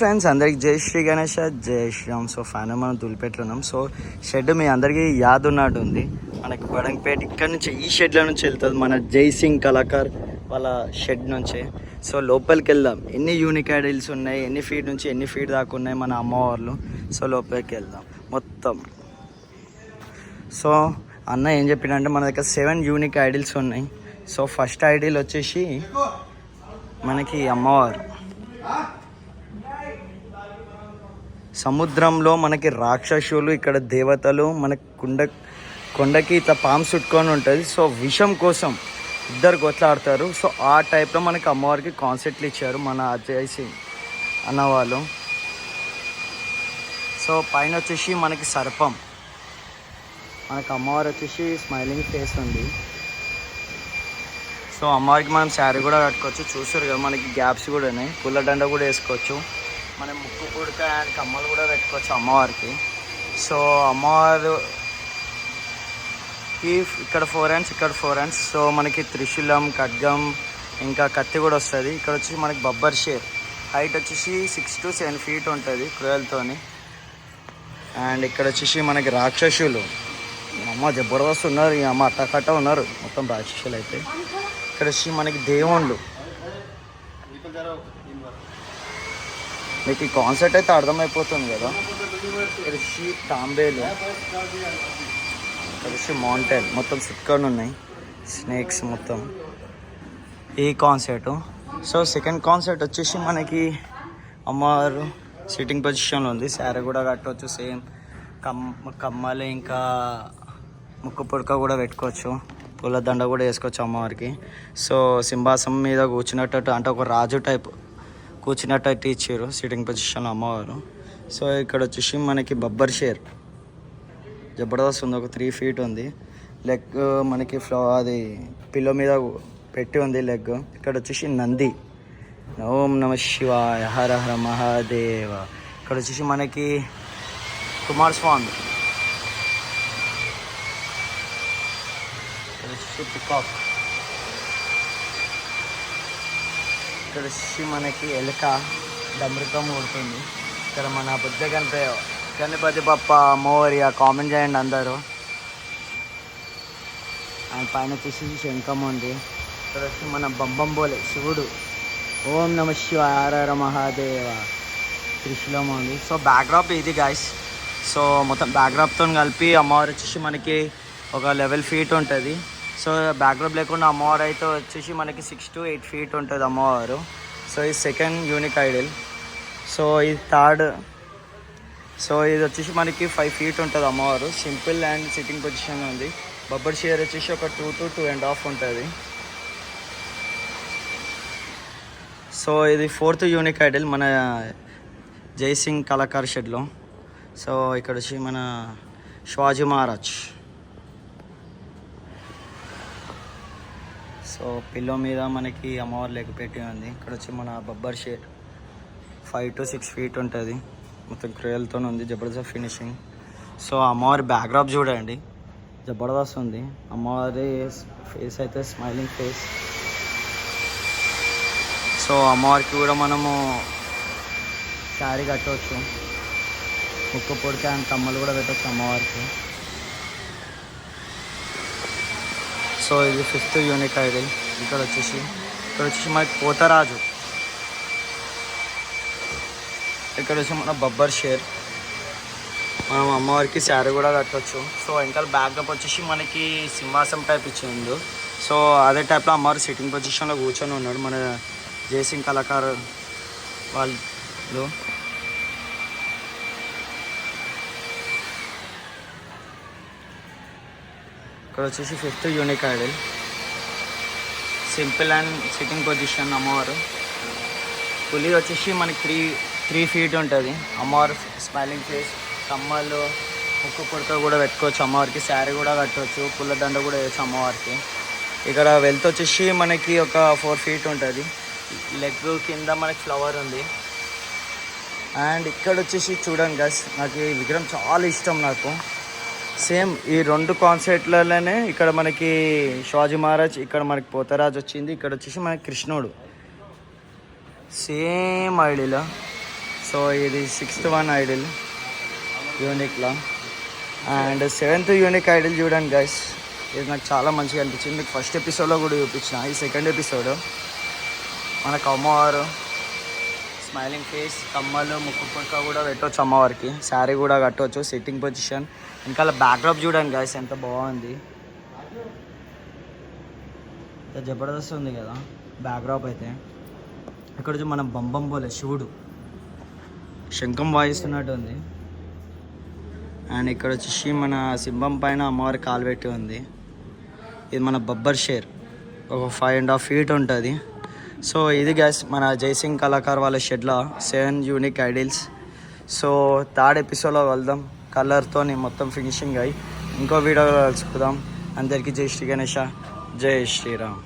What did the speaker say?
Friends అందరికి జై శ్రీ గణేష జై శ్రీరామ్. సో ఫైనల్ మనం తులిపేటలో ఉన్నాం. సో షెడ్ మీ అందరికీ యాద్ ఉన్నట్టు ఉంది. మనకి బడంగపేట ఇక్కడ నుంచి ఈ షెడ్ల నుంచి వెళ్తుంది మన జై సింగ్ కళాకార్ వాళ్ళ షెడ్ నుంచి. సో లోపలికి వెళ్దాం. ఎన్ని యూనిక్ ఐడిల్స్ ఉన్నాయి, ఎన్ని ఫీట్ నుంచి ఎన్ని ఫీట్ దాకా ఉన్నాయి మన అమ్మవార్లు. సో లోపలికి వెళ్దాం మొత్తం. సో అన్న ఏం చెప్పిండంటే మన దగ్గర 7 యూనిక్ ఐడిల్స్ ఉన్నాయి. సో ఫస్ట్ ఐడిల్ వచ్చేసి మనకి అమ్మవారు. సముద్రంలో మనకి రాక్షసులు, ఇక్కడ దేవతలు, మనకి కొండకి ఇట్లా పాము చుట్టుకొని ఉంటుంది. సో విషం కోసం ఇద్దరు కొట్లాడతారు. సో ఆ టైప్లో మనకి అమ్మవారికి కాన్సెప్ట్లు ఇచ్చారు మన అజయ్ సింగ్ అన్నవాళ్ళు. సో పైన వచ్చేసి మనకి సర్పం, మనకి అమ్మవారు వచ్చేసి స్మైలింగ్ ఫేస్ ఉంది. సో అమ్మవారికి మనం శారీ కూడా కట్టుకోవచ్చు. చూసారు కదా మనకి గ్యాప్స్ కూడా ఉన్నాయి. పుల్లదండ కూడా వేసుకోవచ్చు. మనం ముక్కు పుడక అండ్ కమ్మలు కూడా పెట్టుకోవచ్చు అమ్మవారికి. సో అమ్మవారికి ఇక్కడ 4 hands, ఇక్కడ 4 hands. సో మనకి త్రిశూలం, ఖడ్గం, ఇంకా కత్తి కూడా వస్తుంది. ఇక్కడ వచ్చి మనకి బబ్బర్ షేర్, హైట్ వచ్చేసి 6 to 7 feet ఉంటుంది క్రూయల్తోని. అండ్ ఇక్కడ వచ్చేసి మనకి రాక్షసులు, అమ్మ జబర్దస్త్ ఉన్నారు. ఈ అమ్మ అట్టకట్ట ఉన్నారు మొత్తం రాక్షసులు. అయితే ఇక్కడ వచ్చి మనకి దేవుళ్ళు. మీకు ఈ కాన్సెప్ట్ అయితే అర్థమైపోతుంది కదా. ఇక్కడ వచ్చి తాంబేలు, ఇక్కడ వచ్చి మౌంటైన్ మొత్తం చుట్టుకొని ఉన్నాయి, స్నేక్స్ మొత్తం ఈ కాన్సెప్ట్. సో సెకండ్ కాన్సెప్ట్ వచ్చేసి మనకి అమ్మవారు సిట్టింగ్ పొజిషన్లో ఉంది. శారీ కూడా కట్టవచ్చు. సేమ్ కమ్మలు ఇంకా ముక్కు పుడక కూడా పెట్టుకోవచ్చు. పూల దండ కూడా వేసుకోవచ్చు అమ్మవారికి. సో సింహాసనం మీద కూర్చున్నట్టు, అంటే ఒక రాజు టైప్ కూర్చున్నట్టు ఇచ్చారు సిట్టింగ్ పొజిషన్లో అమ్మవారు. సో ఇక్కడ వచ్చేసి మనకి బబ్బర్ షేర్ జబర్దస్త్ ఉంది. ఒక 3 feet ఉంది. లెగ్ మనకి అది పిల్లో మీద పెట్టి ఉంది లెగ్. ఇక్కడ వచ్చేసి నంది, ఓం నమ శివాయ, హర హర మహాదేవ. ఇక్కడ వచ్చేసి మనకి కుమారస్వామి, ఇక్కడ వచ్చేసి పికాక్, ఇక్కడ వచ్చి మనకి ఎలుక డమృకం కొడుతుంది. ఇక్కడ మన బుద్ధ గణపతి బప్ప మోరియా కామెంట్ చేయండి అందరూ. ఆయన పైన వచ్చేసి శంఖం ఉంది. ఇక్కడ వచ్చి మన బంబం బోలే శివుడు, ఓం నమ శివాయ, హర హర మహాదేవ, త్రిశూలం ఉంది. సో బ్యాక్డ్రాప్ ఇది గాయస్. సో మొత్తం బ్యాక్డ్రాప్తో కలిపి అమ్మవారు వచ్చేసి మనకి ఒక 11 feet ఉంటుంది. సో బ్యాక్డ్రాప్ లేకుండా అమ్మవారు అయితే వచ్చేసి మనకి 6 to 8 feet ఉంటుంది అమ్మవారు. సో ఇది సెకండ్ యూనిక్ ఐడిల్. సో ఇది థర్డ్. సో ఇది వచ్చేసి మనకి 5 feet ఉంటుంది అమ్మవారు. సింపుల్ అండ్ సిట్టింగ్ పొజిషన్ ఉంది. బబ్బర్ షేర్ వచ్చేసి ఒక 2 to 2.5 ఉంటుంది. సో ఇది 4th యూనిక్ ఐడిల్ మన జై సింగ్ కళాకార్ షెడ్లో. సో ఇక్కడ వచ్చి మన శివాజీ మహారాజ్. సో పిల్లో మీద మనకి అమ్మవారు లెగ్ పెట్టి ఉంది. ఇక్కడ వచ్చి మన బబ్బర్ షేర్ 5 to 6 feet ఉంటుంది. మొత్తం క్రియలతో ఉంది. జబర్దస్త్ ఫినిషింగ్. సో అమ్మవారి బ్యాక్డ్రాప్ చూడండి, జబర్దస్త్ ఉంది. అమ్మవారి ఫేస్ అయితే స్మైలింగ్ ఫేస్. సో అమ్మవారికి కూడా మనము శారీ కట్టవచ్చు. ముక్కు పొడిక అండ్ కమ్మలు కూడా పెట్టవచ్చు అమ్మవారికి. సో ఇది 5th యూనిక్ ఐడిల్. ఇక్కడ వచ్చేసి మనకి పోతరాజు. ఇక్కడ వచ్చి మన బబ్బర్ షేర్. మనం అమ్మవారికి శారీ కూడా కట్టవచ్చు. సో ఇంకా బ్యాక్అప్ వచ్చేసి మనకి సింహాసనం టైప్ ఇచ్చిండు. సో అదే టైప్లో అమ్మవారు సిట్టింగ్ పొజిషన్లో కూర్చొని ఉన్నాడు మన జై సింగ్ కళాకార్ వాళ్ళు. ఇక్కడ వచ్చేసి 5th unique idol. Simple and sitting position అమ్మవారు. పులి వచ్చేసి మనకి 3 feet ఉంటుంది. అమ్మవారు స్మైలింగ్ ఫేస్, కమ్మలు, ముక్కు పుడక కూడా పెట్టుకోవచ్చు అమ్మవారికి. శారీ కూడా కట్టవచ్చు. పుల్ల దండ కూడా వేయచ్చు అమ్మవారికి. ఇక్కడ వెల్త్ వచ్చేసి మనకి ఒక 4 feet ఉంటుంది. లెగ్ కింద మనకి ఫ్లవర్ ఉంది. అండ్ ఇక్కడ వచ్చేసి చూడండి గైస్, నాకు ఈ విగ్రహం చాలా ఇష్టం నాకు. సేమ్ ఈ 2 కాన్సెప్ట్లలోనే ఇక్కడ మనకి శివాజీ మహారాజ్, ఇక్కడ మనకి పోతరాజు వచ్చింది. ఇక్కడ వచ్చేసి మనకి కృష్ణుడు సేమ్ ఐడిలో సో ఇది 6th వన్ ఐడిల్ యూనిక్లో. అండ్ 7th యూనిక్ ఐడిల్ చూడండి గైస్, ఇది నాకు చాలా మంచిగా అనిపించింది. మీకు ఫస్ట్ ఎపిసోడ్లో కూడా చూపించిన. ఈ సెకండ్ ఎపిసోడ్ మనకు అమ్మవారు స్మైలింగ్ ఫేస్, కమ్మలు, ముక్కు పుక్క కూడా పెట్టవచ్చు అమ్మవారికి. శారీ కూడా కట్టవచ్చు. సిట్టింగ్ పొజిషన్, ఇంకా బ్యాక్డ్రాప్ చూడండి గైస్ ఎంత బాగుంది, ఎంత జబర్దస్త్ ఉంది కదా బ్యాక్డ్రాప్ అయితే. ఇక్కడ వచ్చి మన బంబం పోలే శివుడు శంఖం వాయిస్తున్నట్టు ఉంది. అండ్ ఇక్కడ వచ్చేసి మన సింహం పైన అమ్మవారి కాలు పెట్టి ఉంది. ఇది మన బబ్బర్ షేర్, ఒక 5.5 feet ఉంటుంది. సో ఇది గ్యాస్ మన జైసింగ్ కళాకార్ వాళ్ళ షెడ్లో 7 యూనిక్ ఐడిల్స్. సో 3rd ఎపిసోడ్లో వెళ్దాం. కలర్తో మొత్తం ఫినిషింగ్ అయ్యి ఇంకో వీడియోలో కలుసుకుందాం. అందరికీ జై శ్రీ గణేష, జై శ్రీరామ్.